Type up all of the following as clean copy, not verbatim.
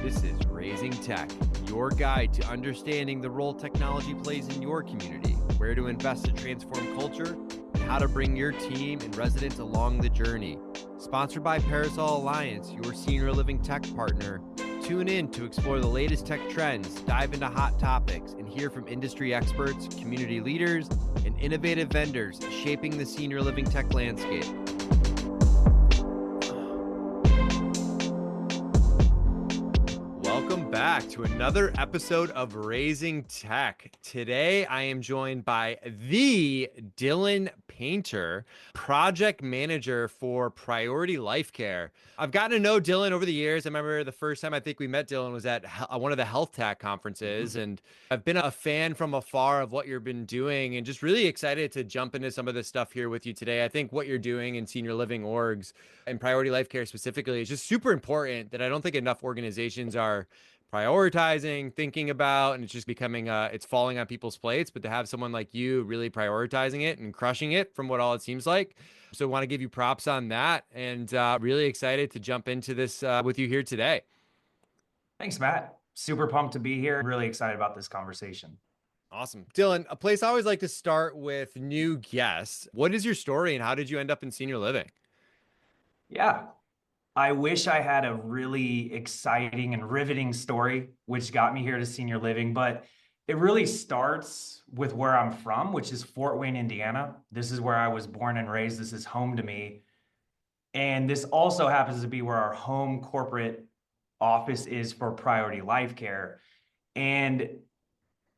This is Raising Tech, your guide to understanding the role technology plays in your community, where to invest to transform culture, and how to bring your team and residents along the journey. Sponsored by Parasol Alliance, your senior living tech partner. Tune in to explore the latest tech trends, dive into hot topics, and hear from industry experts, community leaders, and innovative vendors shaping the senior living tech landscape. Welcome back to another episode of Raising Tech. Today, I am joined by the Dillon Painter, project manager for Priority Life Care. I've gotten to know Dillon over the years. I remember the first time I think we met Dillon was at one of the health tech conferences, and I've been a fan from afar of what you've been doing and just really excited to jump into some of this stuff here with you today. I think what you're doing in senior living orgs and Priority Life Care specifically is just super important that I don't think enough organizations are prioritizing, thinking about, and it's just becoming it's falling on people's plates. But to have someone like you really prioritizing it and crushing it from what all it seems like. So I want to give you props on that, and really excited to jump into this with you here today. Thanks, Matt. Super pumped to be here. Really excited about this conversation. Awesome. Dillon, a place I always like to start with new guests. What is your story and how did you end up in senior living? Yeah, I wish I had a really exciting and riveting story, which got me here to senior living, but it really starts with where I'm from, which is Fort Wayne, Indiana. This is where I was born and raised. This is home to me. And this also happens to be where our home corporate office is for Priority Life Care. And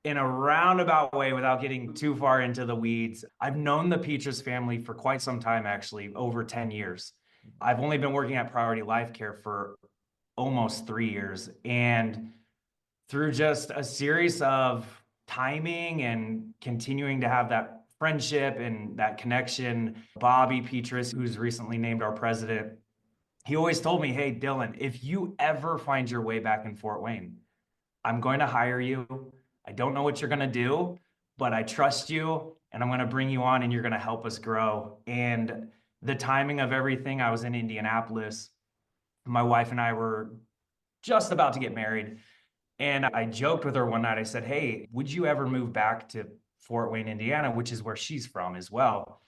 in a roundabout way, without getting too far into the weeds, I've known the Petrus family for quite some time, actually, over 10 years. I've only been working at Priority Life Care for almost 3 years. And through just a series of timing and continuing to have that friendship and that connection, Bobby Petrus, who's recently named our president, he always told me, hey, Dillon, if you ever find your way back in Fort Wayne, I'm going to hire you. I don't know what you're going to do, but I trust you and I'm going to bring you on and you're going to help us grow. And the timing of everything, I was in Indianapolis. My wife and I were just about to get married. And I joked with her one night. I said, hey, would you ever move back to Fort Wayne, Indiana, which is where she's from as well?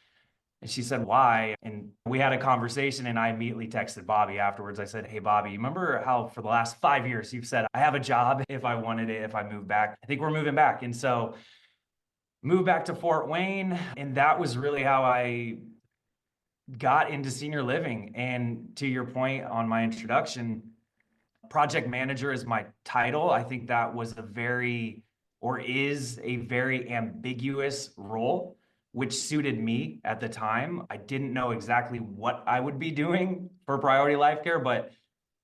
And she said, why? And we had a conversation and I immediately texted Bobby afterwards. I said, hey, Bobby, you remember how for the last 5 years you've said, I have a job if I wanted it, if I move back? I think we're moving back. And so moved back to Fort Wayne. And that was really how I got into senior living. And to your point on my introduction, project manager is my title. I think that was a very, or is a very ambiguous role, which suited me at the time. I didn't know exactly what I would be doing for Priority Life Care, but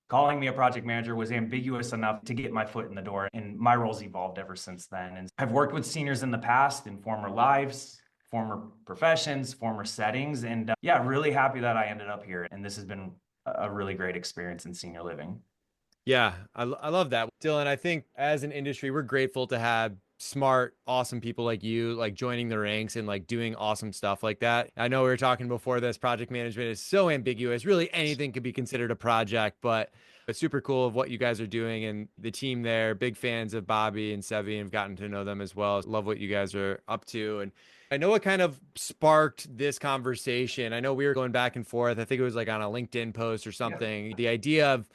calling me a project manager was ambiguous enough to get my foot in the door. And my role's evolved ever since then. And I've worked with seniors in the past in former lives, former professions, former settings. And yeah, really happy that I ended up here. And this has been a really great experience in senior living. Yeah, I love that. Dillon, I think as an industry, we're grateful to have smart, awesome people like you, like joining the ranks and like doing awesome stuff like that. I know we were talking before this, project management is so ambiguous. Really anything could be considered a project, but it's super cool of what you guys are doing and the team there. Big fans of Bobby and Sevi and have gotten to know them as well. Love what you guys are up to. And I know what kind of sparked this conversation. I know we were going back and forth. I think it was like on a LinkedIn post or Yeah. something. The idea of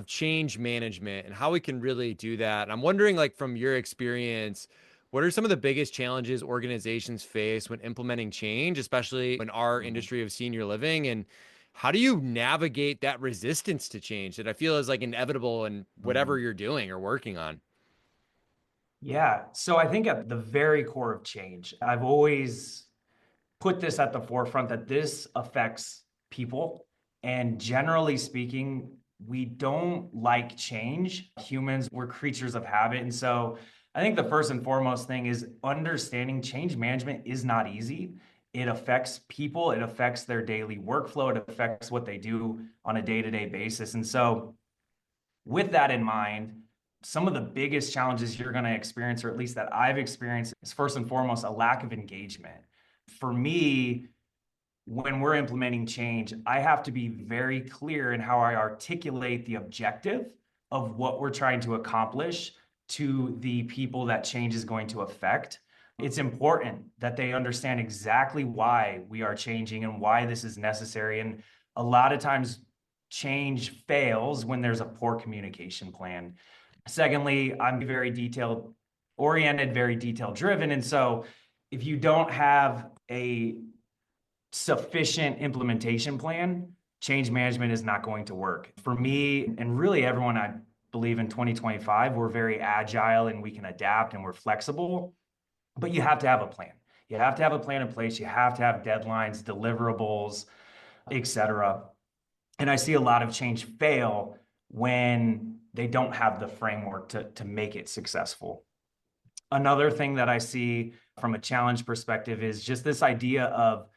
change management and how we can really do that. And I'm wondering, like, from your experience, what are some of the biggest challenges organizations face when implementing change, especially in our Mhm. industry of senior living? And how do you navigate that resistance to change that I feel is like inevitable in whatever Mhm. you're doing or working on? Yeah. So I think at the very core of change, I've always put this at the forefront that this affects people. And generally speaking, we don't like change. Humans, we're creatures of habit. And so I think the first and foremost thing is understanding change management is not easy. It affects people, it affects their daily workflow, it affects what they do on a day-to-day basis. And so with that in mind, some of the biggest challenges you're going to experience, or at least that I've experienced, is first and foremost a lack of engagement. For me, when we're implementing change, I have to be very clear in how I articulate the objective of what we're trying to accomplish to the people that change is going to affect. It's important that they understand exactly why we are changing and why this is necessary. And a lot of times, change fails when there's a poor communication plan. Secondly, I'm very detailed oriented, very detail driven. And so if you don't have a sufficient implementation plan, change management is not going to work. For me, and really everyone, I believe in 2025, we're very agile and we can adapt and we're flexible, but you have to have a plan. You have to have a plan in place. You have to have deadlines, deliverables, etc. And I see a lot of change fail when they don't have the framework to make it successful. Another thing that I see from a challenge perspective is just this idea of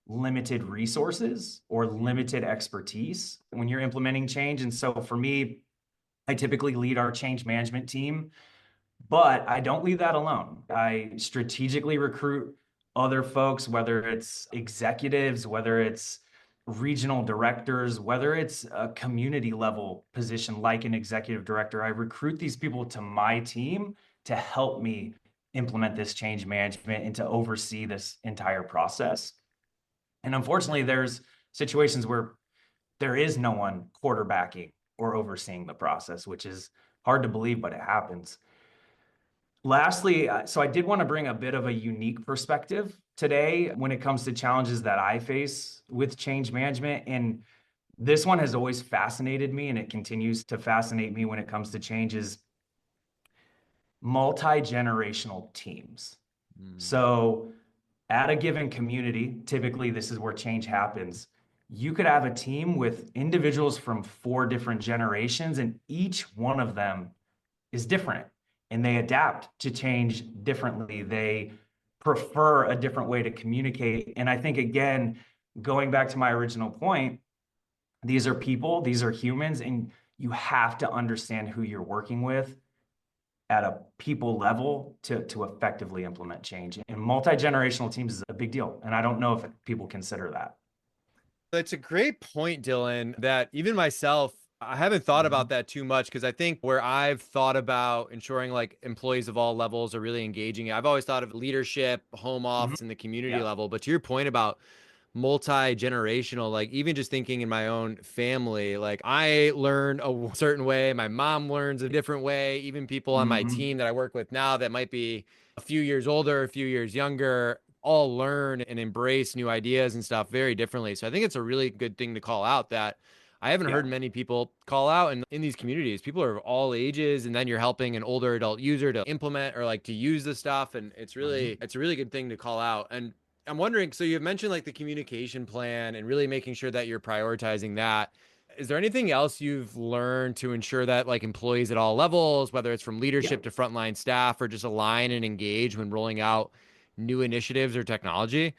limited resources or limited expertise when you're implementing change. And so for me, I typically lead our change management team, but I don't leave that alone. I strategically recruit other folks, whether it's executives, whether it's regional directors, whether it's a community level position like an executive director. I recruit these people to my team to help me implement this change management and to oversee this entire process. And unfortunately, there's situations where there is no one quarterbacking or overseeing the process, which is hard to believe, but it happens. Lastly, so I did want to bring a bit of a unique perspective today when it comes to challenges that I face with change management. And this one has always fascinated me, and it continues to fascinate me when it comes to changes: multi-generational teams. Mm. So at a given community, typically this is where change happens. You could have a team with individuals from 4 different generations, and each one of them is different and they adapt to change differently. They prefer a different way to communicate. And I think, again, going back to my original point, these are people, these are humans, and you have to understand who you're working with at a people level to effectively implement change. And multi-generational teams is a big deal. And I don't know if people consider that. It's a great point, Dylan, that even myself, I haven't thought about Mhm. that too much because I think where I've thought about ensuring like employees of all levels are really engaging, I've always thought of leadership, home Mhm. office, and the community Yeah. level. But to your point about multi-generational, like even just thinking in my own family, like I learn a certain way, my mom learns a different way, even people on my Mhm. team that I work with now that might be a few years older, a few years younger, all learn and embrace new ideas and stuff very differently. So I think it's a really good thing to call out that I haven't Yeah. heard many people call out in these communities. People are of all ages, and then you're helping an older adult user to implement or like to use the stuff. And Mhm. it's a really good thing to call out. And I'm wondering, so you've mentioned like the communication plan and really making sure that you're prioritizing that. Is there anything else you've learned to ensure that like employees at all levels, whether it's from Yeah. leadership to frontline staff, or just align and engage when rolling out new initiatives or technology?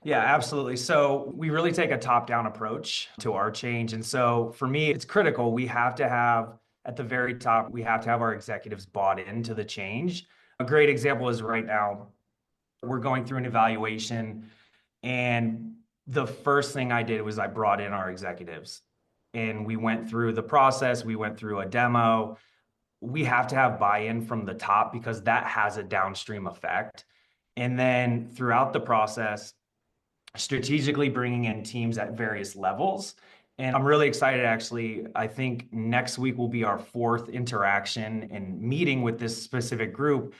Yeah, absolutely. So we really take a top-down approach to our change. And so for me, it's critical. We have to have at the very top, we have to have our executives bought into the change. A great example is right now, we're going through an evaluation. And the first thing I did was I brought in our executives and we went through the process. We went through a demo. We have to have buy-in from the top because that has a downstream effect. And then throughout the process, strategically bringing in teams at various levels. And I'm really excited, actually. I think next week will be our fourth interaction and meeting with this specific group.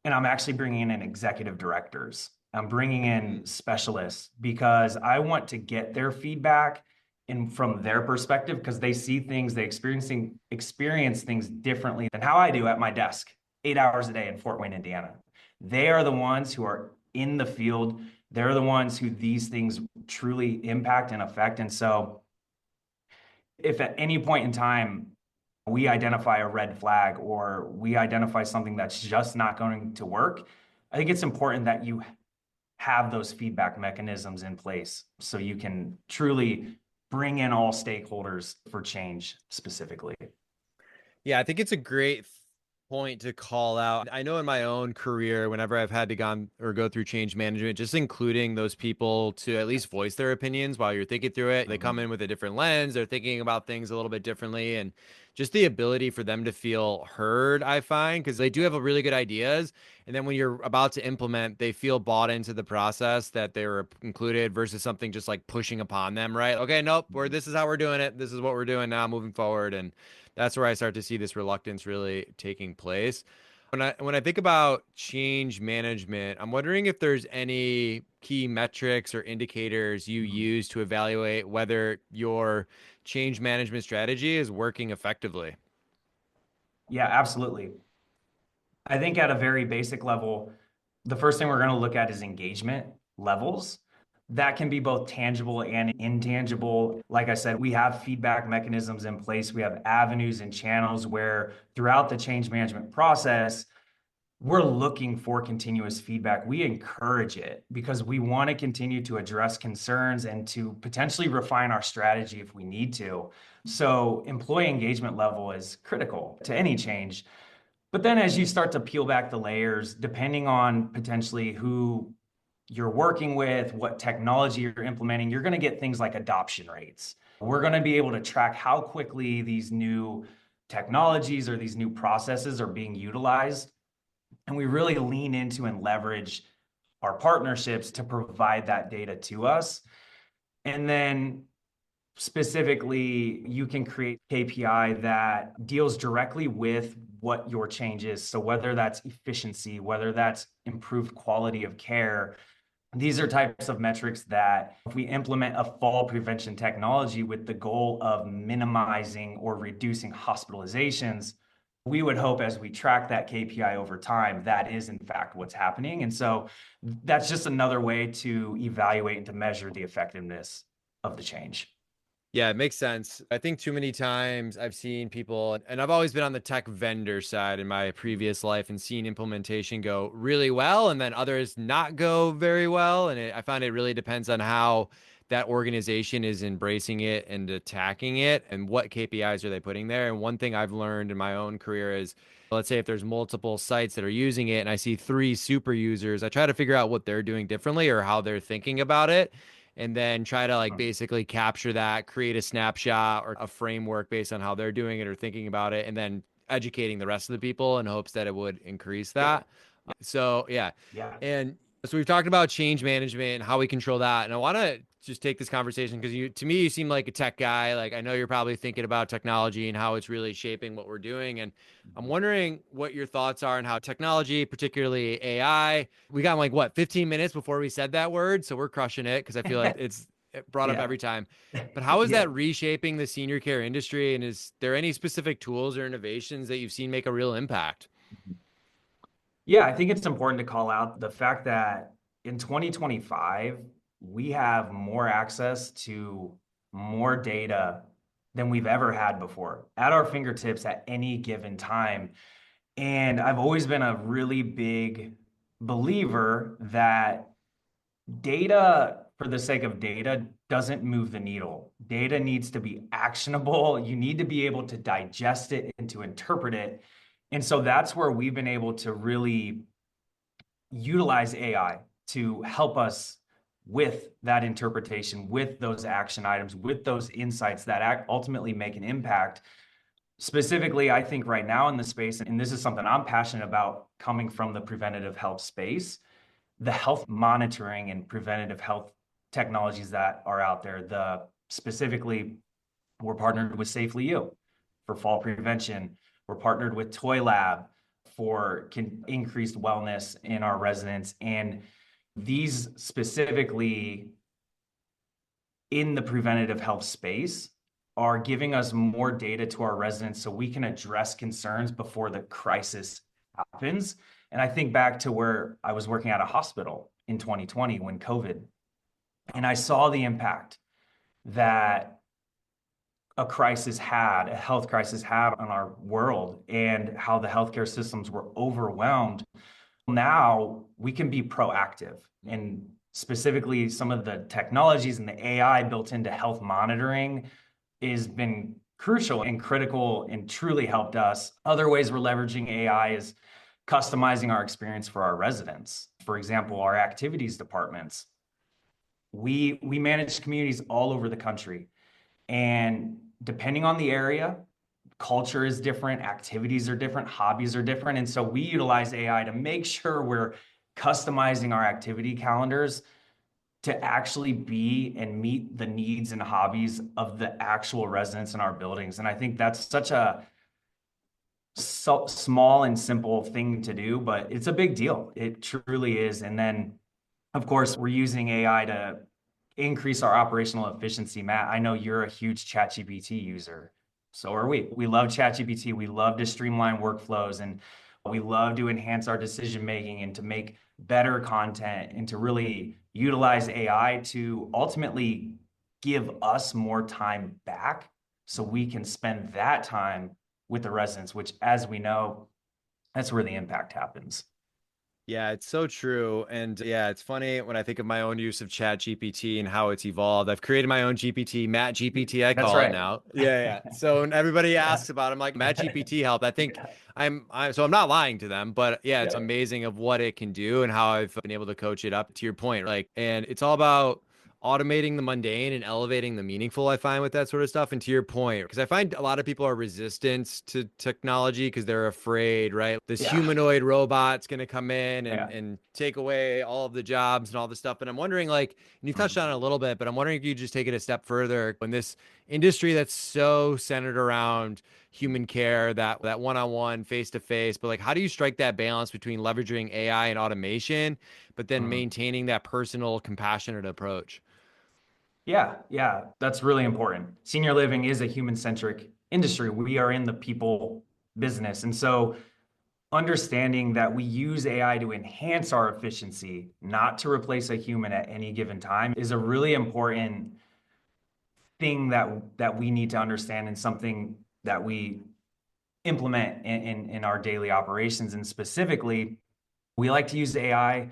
And I'm actually bringing in executive directors. I'm bringing in Mm. specialists because I want to get their feedback and from their perspective because they see things, they experience things differently than how I do at my desk, 8 hours a day in Fort Wayne, Indiana. They are the ones who are in the field. They're the ones who these things truly impact and affect. And so if at any point in time we identify a red flag or we identify something that's just not going to work, I think it's important that you have those feedback mechanisms in place so you can truly bring in all stakeholders for change specifically. Yeah, I think it's a great point to call out. I know in my own career, whenever I've had to gone or go through change management, just including those people to at least voice their opinions while you're thinking through it. They come Mhm. in with a different lens, they're thinking about things a little bit differently, and just the ability for them to feel heard, I find, because they do have a really good ideas. And then when you're about to implement, they feel bought into the process that they were included versus something just like pushing upon them, right? Okay, nope, this is how we're doing it. This is what we're doing now moving forward. And that's where I start to see this reluctance really taking place. When I think about change management, I'm wondering if there's any key metrics or indicators you Mhm. use to evaluate whether your change management strategy is working effectively. Yeah, absolutely. I think at a very basic level, the first thing we're going to look at is engagement levels. That can be both tangible and intangible. Like I said, we have feedback mechanisms in place. We have avenues and channels where throughout the change management process, we're looking for continuous feedback. We encourage it because we want to continue to address concerns and to potentially refine our strategy if we need to. So, employee engagement level is critical to any change. But then as you start to peel back the layers, depending on potentially who you're working with, what technology you're implementing, you're going to get things like adoption rates. We're going to be able to track how quickly these new technologies or these new processes are being utilized. And we really lean into and leverage our partnerships to provide that data to us. And then specifically, you can create KPI that deals directly with what your change is. So whether that's efficiency, whether that's improved quality of care, these are types of metrics that if we implement a fall prevention technology with the goal of minimizing or reducing hospitalizations, we would hope as we track that KPI over time, that is in fact what's happening. And so that's just another way to evaluate and to measure the effectiveness of the change. Yeah, it makes sense. I think too many times I've seen people, and I've always been on the tech vendor side in my previous life and seen implementation go really well and then others not go very well. And I find it really depends on how that organization is embracing it and attacking it and what KPIs are they putting there. And one thing I've learned in my own career is, let's say if there's multiple sites that are using it and I see three super users, I try to figure out what they're doing differently or how they're thinking about it and then try to like basically capture that, create a snapshot or a framework based on how they're doing it or thinking about it, and then educating the rest of the people in hopes that it would increase Yep. that. So yeah. Yeah. And so we've talked about change management and how we control that. And I want to just take this conversation because to me, you seem like a tech guy. Like I know you're probably thinking about technology and how it's really shaping what we're doing. And I'm wondering what your thoughts are on how technology, particularly AI, we got like what, 15 minutes before we said that word. So we're crushing it because I feel like it's brought up Yeah. every time. But how is Yeah. that reshaping the senior care industry? And is there any specific tools or innovations that you've seen make a real impact? Yeah, I think it's important to call out the fact that in 2025, we have more access to more data than we've ever had before at our fingertips at any given time. And I've always been a really big believer that data for the sake of data doesn't move the needle. Data needs to be actionable. You need to be able to digest it and to interpret it. And so that's where we've been able to really utilize AI to help us with that interpretation, with those action items, with those insights that ultimately make an impact. Specifically, I think right now in the space, and this is something I'm passionate about coming from the preventative health space, the health monitoring and preventative health technologies that are out there. The specifically, we're partnered with Safely You for fall prevention. We're partnered with Toy Lab for increased wellness in our residents. And these specifically in the preventative health space are giving us more data to our residents so we can address concerns before the crisis happens. And I think back to where I was working at a hospital in 2020 when COVID, and I saw the impact that a health crisis had on our world and how the healthcare systems were overwhelmed. Now we can be proactive and specifically some of the technologies and the AI built into health monitoring has been crucial and critical and truly helped us. Other ways we're leveraging AI is customizing our experience for our residents. For example, our activities departments. We manage communities all over the country. And depending on the area, culture is different, activities are different, hobbies are different. And so we utilize AI to make sure we're customizing our activity calendars to actually be and meet the needs and hobbies of the actual residents in our buildings. And I think that's such a small and simple thing to do, but it's a big deal. It truly is. And then, of course, we're using AI to increase our operational efficiency. Matt, I know you're a huge ChatGPT user. So are we. We love ChatGPT. We love to streamline workflows and we love to enhance our decision making and to make better content and to really utilize AI to ultimately give us more time back so we can spend that time with the residents, which, as we know, that's where the impact happens. Yeah, it's so true. And yeah, it's funny when I think of my own use of Chat GPT and how it's evolved. I've created my own GPT, Matt GPT, I That's call it right. now. Yeah, yeah. So when everybody asks about it, I'm like, Matt GPT helped. I think so I'm not lying to them, but yeah, it's Yeah. amazing of what it can do and how I've been able to coach it up to your point. Like, and it's all about automating the mundane and elevating the meaningful, I find with that sort of stuff. And to your point, because I find a lot of people are resistant to technology because they're afraid, right? This Yeah. humanoid robot's going to come in Yeah. and take away all of the jobs and all the stuff. And I'm wondering, like, and you've touched Mhm. on it a little bit, but I'm wondering if you just take it a step further in this industry that's so centered around human care, that one-on-one, face-to-face, but like, how do you strike that balance between leveraging AI and automation, but then Mhm. maintaining that personal, compassionate approach? Yeah, yeah, that's really important. Senior living is a human-centric industry. We are in the people business. And so understanding that we use AI to enhance our efficiency, not to replace a human at any given time, is a really important thing that we need to understand and something that we implement in our daily operations. And specifically, we like to use AI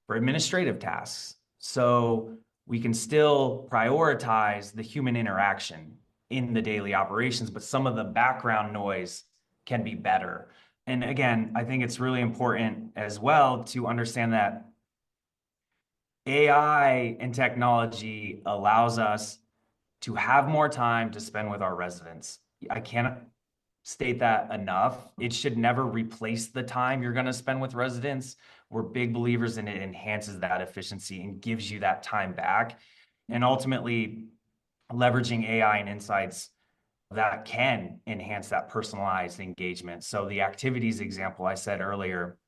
for administrative tasks. So we can still prioritize the human interaction in the daily operations, but some of the background noise can be better. And again, I think it's really important as well to understand that AI and technology allows us to have more time to spend with our residents. I can't state that enough. It should never replace the time you're going to spend with residents. We're big believers in it enhances that efficiency and gives you that time back. And ultimately, leveraging AI and insights that can enhance that personalized engagement. So, the activities example I said earlier,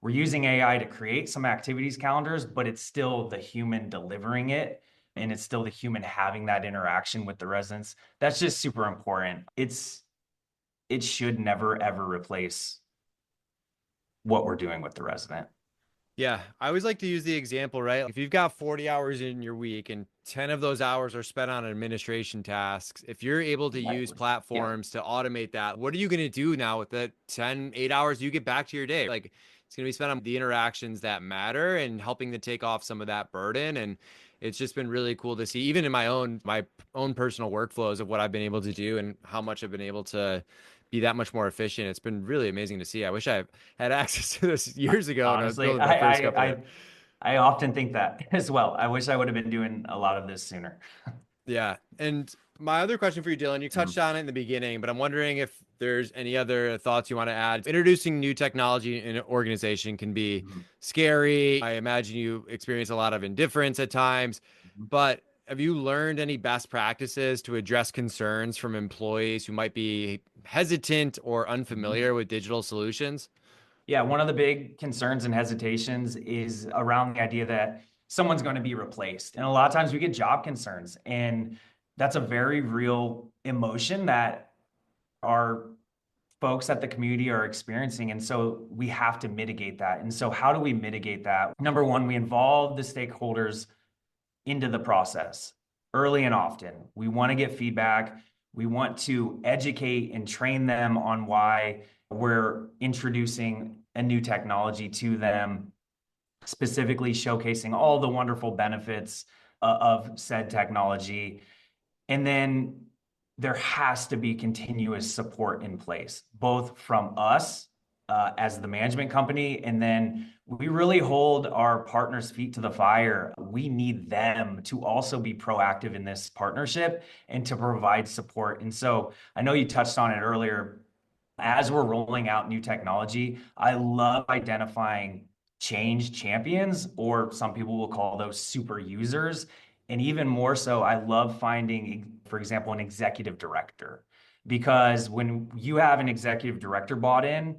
we're using AI to create some activities calendars, but it's still the human delivering it. And it's still the human having that interaction with the residents. That's just super important. It should never ever replace what we're doing with the resident. Yeah, I always like to use the example, right? If you've got 40 hours in your week and 10 of those hours are spent on administration tasks, if you're able to use Exactly. Yeah. platforms to automate that, what are you going to do now with the 10, 8 hours you get back to your day? Like, it's going to be spent on the interactions that matter and helping to take off some of that burden. And it's just been really cool to see, even in my own personal workflows of what I've been able to do and how much I've been able to be that much more efficient. It's been really amazing to see. I wish I had access to this years ago when I was Honestly, building my first company. I often think that as well. I wish I would have been doing a lot of this sooner. Yeah. And my other question for you, Dylan, you touched Mhm. on it in the beginning, but I'm wondering if there's any other thoughts you want to add. Introducing new technology in an organization can be Mhm. scary. I imagine you experience a lot of indifference at times, Mhm. but have you learned any best practices to address concerns from employees who might be hesitant or Mhm. unfamiliar with digital solutions? Yeah, one of the big concerns and hesitations is around the idea that someone's going to be replaced. And a lot of times we get job concerns, and that's a very real emotion that our folks at the community are experiencing. And so we have to mitigate that. And so, how do we mitigate that? Number one, we involve the stakeholders into the process early and often. We want to get feedback. We want to educate and train them on why we're introducing a new technology to them, specifically showcasing all the wonderful benefits of said technology. And then there has to be continuous support in place, both from us as the management company, and then we really hold our partners' feet to the fire. We need them to also be proactive in this partnership and to provide support. And so I know you touched on it earlier. As we're rolling out new technology, I love identifying change champions, or some people will call those super users. And even more so, I love finding, for example, an executive director. Because when you have an executive director bought in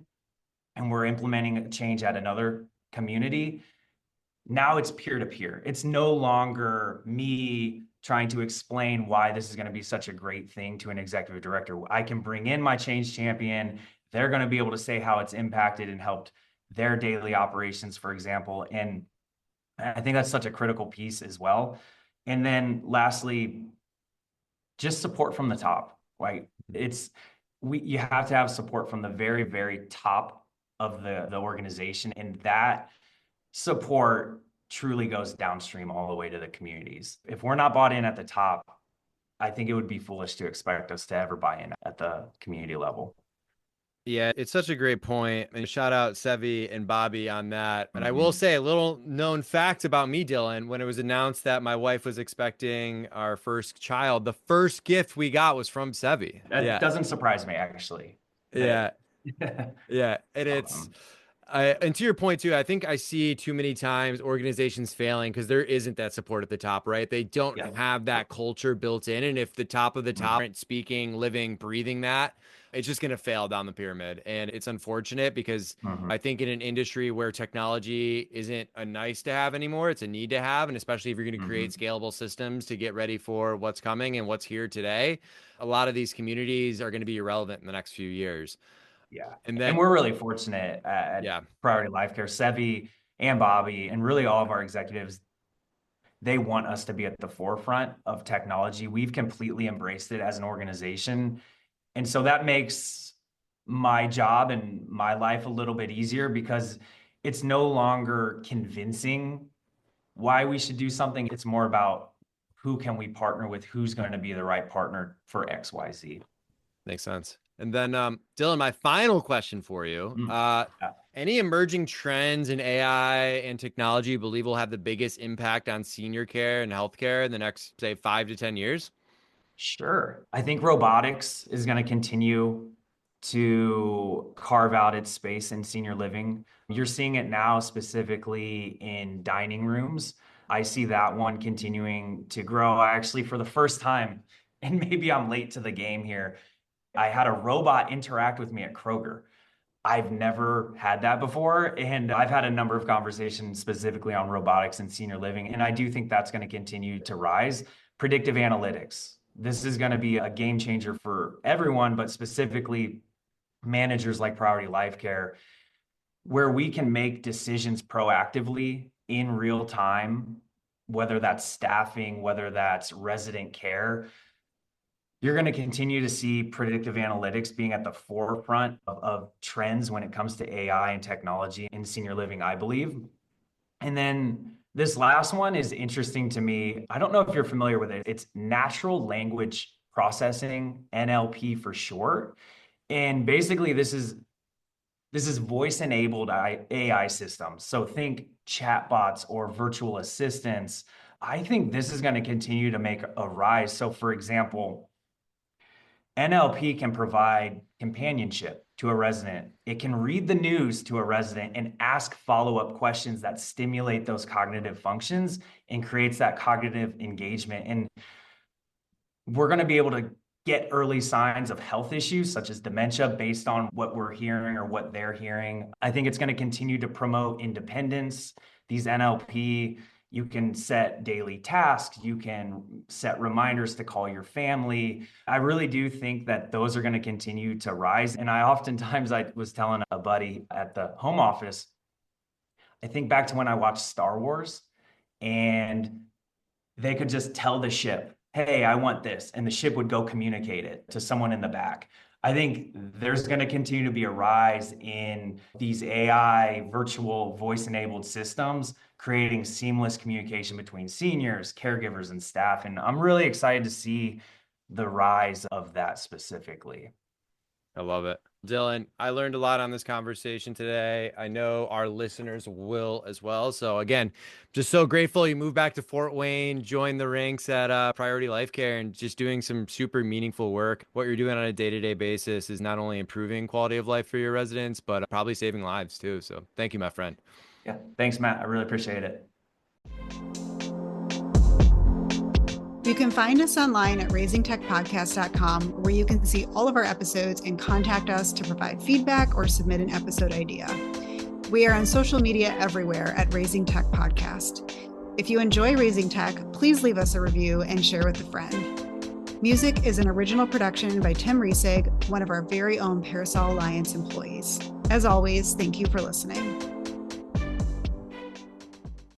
and we're implementing a change at another community, now it's peer to peer. It's no longer me trying to explain why this is going to be such a great thing to an executive director. I can bring in my change champion. They're going to be able to say how it's impacted and helped their daily operations, for example. And I think that's such a critical piece as well. And then lastly, just support from the top, right? It's you have to have support from the very, very top of the organization. And that support truly goes downstream all the way to the communities. If we're not bought in at the top, I think it would be foolish to expect us to ever buy in at the community level. Yeah, it's such a great point. And shout out Sevi and Bobby on that. And I will Mm-hmm. say a little known fact about me, Dylan. When it was announced that my wife was expecting our first child, the first gift we got was from Sevi. That Yeah. doesn't surprise me, actually. That Yeah. Yeah. And it's, awesome. and to your point too, I think I see too many times organizations failing because there isn't that support at the top, right? They don't Yeah. have that culture built in. And if the top of the Mm-hmm. top aren't speaking, living, breathing that, it's just going to fail down the pyramid. And it's unfortunate because Mm-hmm. I think in an industry where technology isn't a nice to have anymore, it's a need to have. And especially if you're going to create Mm-hmm. scalable systems to get ready for what's coming and what's here today, a lot of these communities are going to be irrelevant in the next few years. Yeah. And And then, we're really fortunate at yeah, Priority Life Care, Sevi and Bobby, and really all of our executives, they want us to be at the forefront of technology. We've completely embraced it as an organization. And so that makes my job and my life a little bit easier because it's no longer convincing why we should do something. It's more about who can we partner with, who's going to be the right partner for XYZ. makes sense. And then, Dylan, my final question for you. Mm. Yeah. Any emerging trends in AI and technology you believe will have the biggest impact on senior care and healthcare in the next, say, 5 to 10 years? Sure. I think robotics is going to continue to carve out its space in senior living. You're seeing it now specifically in dining rooms. I see that one continuing to grow. I actually, for the first time, and maybe I'm late to the game here, I had a robot interact with me at Kroger. I've never had that before. And I've had a number of conversations specifically on robotics and senior living. And I do think that's going to continue to rise. Predictive analytics. This is going to be a game changer for everyone, but specifically managers like Priority Life Care, where we can make decisions proactively in real time, whether that's staffing, whether that's resident care. You're going to continue to see predictive analytics being at the forefront of trends when it comes to AI and technology in senior living, I believe. And then this last one is interesting to me. I don't know if you're familiar with it. It's natural language processing, NLP for short. And basically this is voice enabled AI systems. So think chatbots or virtual assistants. I think this is going to continue to make a rise. So for example, NLP can provide companionship to a resident. It can read the news to a resident and ask follow-up questions that stimulate those cognitive functions and creates that cognitive engagement. And we're going to be able to get early signs of health issues such as dementia based on what we're hearing or what they're hearing. I think it's going to continue to promote independence. These NLP, you can set daily tasks, you can set reminders to call your family. I really do think that those are going to continue to rise. And I was telling a buddy at the home office, I think back to when I watched Star Wars and they could just tell the ship, hey, I want this. And the ship would go communicate it to someone in the back. I think there's going to continue to be a rise in these AI virtual voice enabled systems, creating seamless communication between seniors, caregivers, and staff. And I'm really excited to see the rise of that specifically. I love it. Dillon, I learned a lot on this conversation today. I know our listeners will as well. So again, just so grateful you moved back to Fort Wayne, joined the ranks at Priority Life Care, and just doing some super meaningful work. What you're doing on a day-to-day basis is not only improving quality of life for your residents, but probably saving lives too. So thank you, my friend. Yeah, thanks, Matt. I really appreciate it. You can find us online at raisingtechpodcast.com, where you can see all of our episodes and contact us to provide feedback or submit an episode idea. We are on social media everywhere at Raising Tech Podcast. If you enjoy Raising Tech, please leave us a review and share with a friend. Music is an original production by Tim Riesig, one of our very own Parasol Alliance employees. As always, thank you for listening.